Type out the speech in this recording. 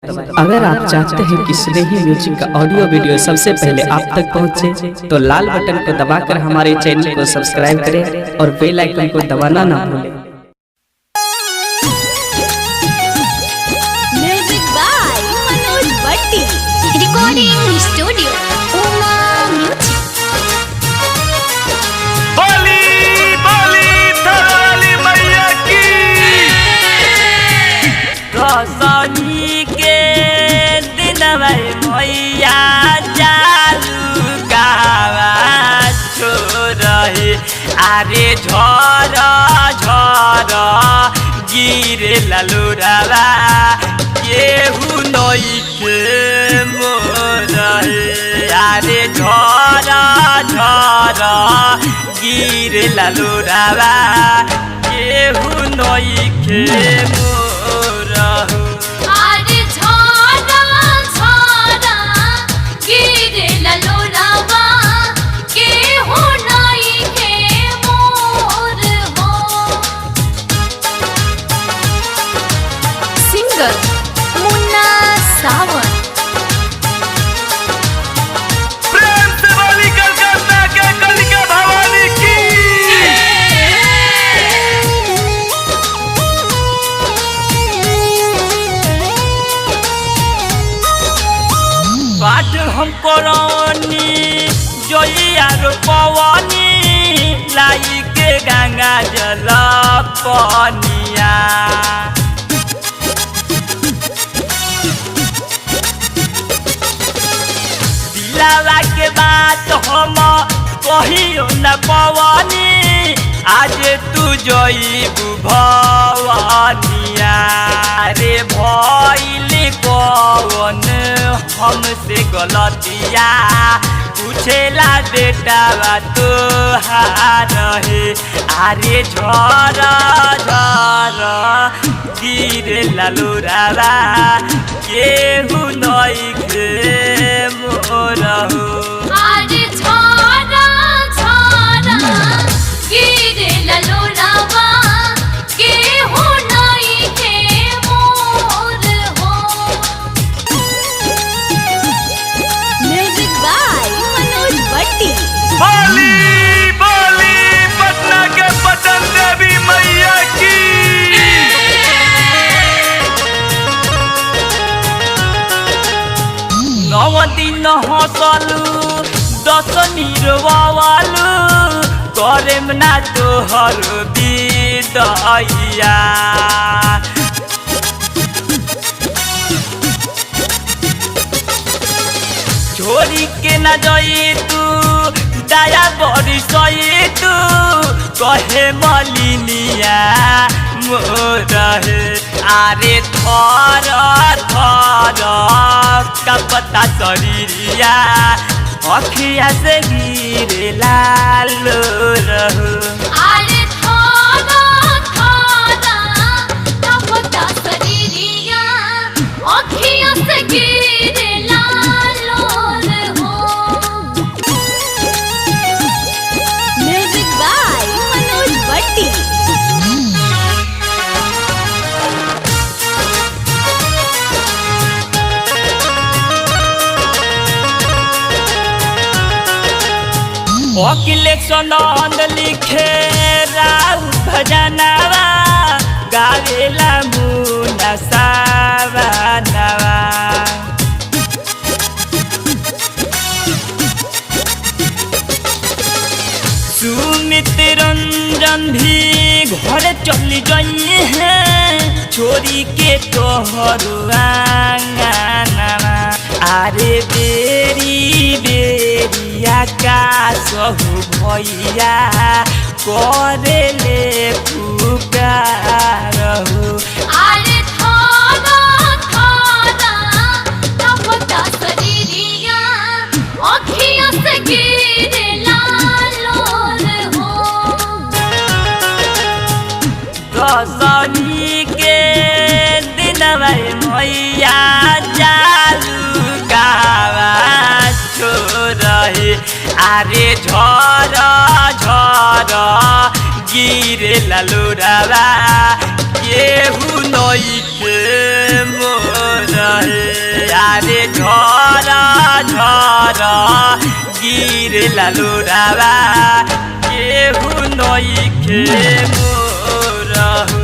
अगर आप चाहते हैं कि स्नेही म्यूजिक का ऑडियो वीडियो सबसे पहले आप तक पहुंचे, तो लाल बटन को दबाकर हमारे चैनल को सब्सक्राइब करें और बेल आइकन को दबाना ना भूलें। Music by Manoj Bhatti, recording studio Uma music. बोली मैया की रोशनी के दिन मैया चालू गावा छोड़े, अरे झर झर गिरे ललुरावा केहू नई के मोर, अरे झर झर गिरे ललुरावा केहू नई के मोर। अरे झरा झरा गिरे ललोरावा केहू नई के मोर हो। सिंगर मुन्ना सावन। प्रेम से बोली कलकत्ता के कलिका भवानी की। पाठ हम करनी जोइया रो पवनी लाई के गंगा जल पनिया, दिलावा के बात हम कहियो न पवनी, आज तू जइबू भवनिया। रे भइल कौन हमसे गलतिया, पूछेला बेटा तोहार है, अरे झर झर गिरे ललुरावा केहू नई के मोर हो। अरे झरा झरा गिरे ललोरावा केहू नई के मोर हो। Music by Manoj Bhatti. बोली पटना के पटन देवी मैया की। नौ दिन हसलू दस निर्वालू करेम ना तोहर विदैया, छोड़ी के न जई तू दया बरसई तू, कहे मलिनिया मोर है, अरे थर थर कपता शरीरिया अखिया से गिरे लालो रहो। अरे थरा थरा कपता शरीरिया अखियों से गिरे लालोर हो। Music by Manoj Bhatti. अखिलेशन लिखे राउ भजनवा गावेला मुना सावनवा, सुमित रंजन भी घर चली गई है, छोरी के तोहर आंगनवा, अरे बेरी बेरिया का सहु भैया करे ले पुकार हो। अरे थरा थरा कपता शरीरिया अखियों से गिरे लालोर हो। रोशनी के दिन मैया चालू गावा छोड़े, अरे झर झर गिरे ललुरावा केहू नई के मोर है। रे झरा झरा गिर ललुरावा केहू नइखे मोरहु